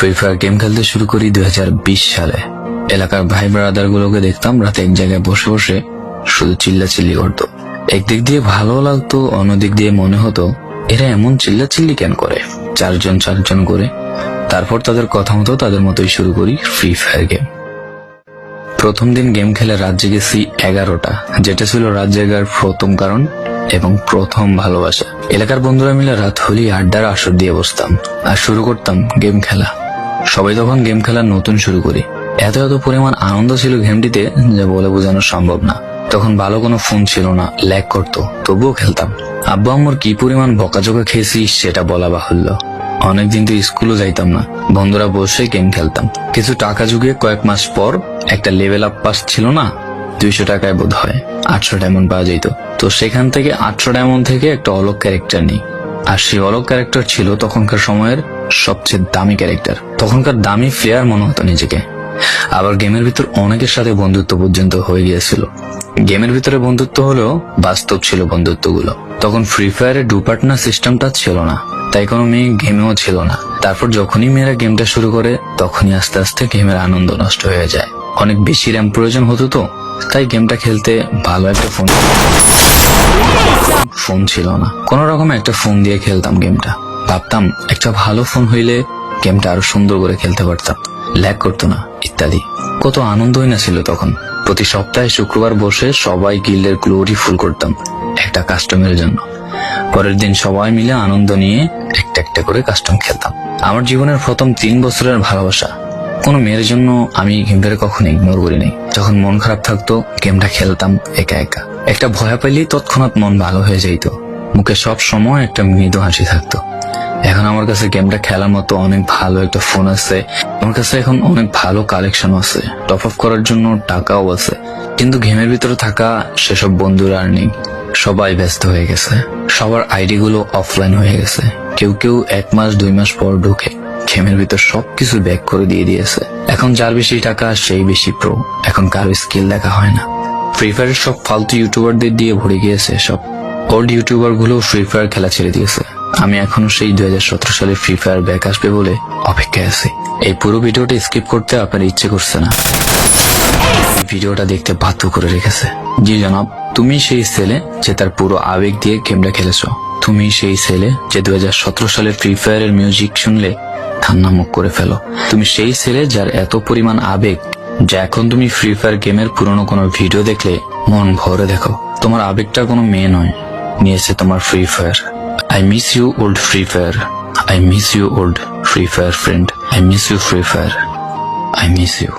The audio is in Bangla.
ফ্রি ফায়ার গেম খেলতে শুরু করি 2020 সালে। এলাকার ভাই ব্রাদার গুলোকে দেখতাম রাতে এক জায়গায় বসে বসে শুধু চিল্লাচিল্লি করতো। একদিক দিয়ে ভালো লাগতো, অন্যদিক দিয়ে মনে হতো এরা এমন চিল্লাচিল্লি কেন করে, চারজন করে। তারপর তাদের কথা মতো তাদের মতোই শুরু করি ফ্রি ফায়ার গেম। প্রথম দিন গেম খেলে রাত জেগেছি 11টা, যেটা ছিল রাত জায়গার প্রথম কারণ এবং প্রথম ভালোবাসা। এলাকার বন্ধুরা মিলে রাত হলেই আড্ডার আসর দিয়ে বসতাম আর শুরু করতাম গেম খেলা। সবাই তখন গেম খেলা নতুন শুরু করি। এত পরিমাণ আনন্দ ছিল গেমটিতে যে বলে বোঝানো সম্ভব না। তখন ভালো কোনো ফোন ছিল না, ল্যাগ করতো, তবুও খেলতাম। আব্বু আম্মুর কি পরিমাণ বকাঝকা খেয়েছি সেটা বলা বাহুল্য। অনেকদিন তো স্কুলও যাইতাম না, বন্ধুরা বসে গেম খেলতাম। কিছু টাকা জুগিয়ে কয়েক মাস পর একটা লেভেল আপ পাস ছিল না, 200 টাকায় বোধ হয় 800 ডায়মন্ড পাওয়া যেত। তো সেখান থেকে 800 ডায়মন্ড থেকে একটা অলক ক্যারেক্টার নিই। আর সেই অলক ক্যারেক্টার ছিল তখনকার সময়ের সবচেয়ে দামি ক্যারেক্টার। তখনকার দামি প্লেয়ার মনে হতো নিজেকে। আবার গেমের ভিতর অনেকের সাথে বন্ধুত্ব পর্যন্ত হয়ে গিয়েছিল। গেমের ভিতরে বন্ধুত্ব হলেও বাস্তব ছিল বন্ধুত্বগুলো। তখন ফ্রি ফায়ারে ডু পার্টনার সিস্টেমটা ছিল না, তাই কোনো মেয়ে গেমেও ছিল না। তারপর যখনই মেয়েরা গেমটা শুরু করে তখনই আস্তে আস্তে গেমের আনন্দ নষ্ট হয়ে যায়। অনেক বেশি র্যাম প্রয়োজন হতো, তো তাই গেমটা খেলতে ভালো একটা ফোন ছিল না। কোন রকম একটা ফোন দিয়ে খেলতাম গেমটা। ভাবতাম একটা ভালো ফোন হইলে গেমটা আরো সুন্দর করে খেলতে পারতাম, ল্যাগ করতো না ইত্যাদি। কত আনন্দই না ছিল তখন। প্রতি সপ্তাহে শুক্রবার বসে সবাই গিল্ডের গ্লোরি ফুল করতাম একটা কাস্টমের জন্য। পরের দিন সবাই মিলে আনন্দ নিয়ে একটা একটা করে কাস্টম খেলতাম। আমার জীবনের প্রথম 3 বছরের ভালোবাসা। কোনো মেয়ের জন্য আমি গেমটাকে কখনো ইগনোর করিনি। যখন মন খারাপ থাকতো গেমটা খেলতাম একা একা। একটা ভয় পাইলেই তৎক্ষণাৎ মন ভালো হয়ে যাইতো, মুখে সব সময় একটা মৃদু হাসি থাকতো। এখন আমার কাছে গেমটা খেলার মতো অনেক ভালো একটা ফোন আছে, আমার কাছে এখন অনেক ভালো কালেকশন আছে, টপ আপ করার জন্য টাকাও আছে। কিন্তু গেমের ভিতরে থাকা সেসব বন্ধুরা আর নেই, সবাই ব্যস্ত হয়ে গেছে। সবার আইডি গুলো অফলাইন হয়ে গেছে। কেউ 1 মাস 2 মাস পর ঢুকে গেমের ভিতর সবকিছু ব্যাক করে দিয়ে দিয়েছে। এখন যার বেশি টাকা সেই বেশি প্রো, এখন কারো স্কিল দেখা হয় না। ফ্রি ফায়ারের সব ফালতু ইউটিউবারদের দিয়ে ভরে গিয়েছে সব। ওল্ড ইউটিউবার গুলো ফ্রি ফায়ার খেলা ছেড়ে দিয়েছে। আমি এখনো সেই 2017 সালে ফ্রি ফায়ার ব্যাক আসবে বলে অপেক্ষায় আছি। এই পুরো ভিডিওটা স্কিপ করতে আপনার ইচ্ছে করছে না, ভিডিওটা দেখতে বাধ্য করে রেখেছে। জি জনাব, তুমি সেই ছেলে যে তার পুরো আবেগ দিয়ে গেমটা খেলেছো। তুমি সেই ছেলে যে 2017 সালে ফ্রি ফায়ারের মিউজিক শুনলে কান্না মুখ করে ফেলো। তুমি সেই ছেলে যার এত পরিমাণ আবেগ যে এখন তুমি ফ্রি ফায়ার গেমের পুরনো কোনো ভিডিও দেখলে মন ভরে দেখো। তোমার আবেগটা কোনো মেয়ে নয়, নিয়েছে তোমার free fire. I miss you old Free Fire. I miss you old Free Fire friend. I miss you Free Fire. I miss you.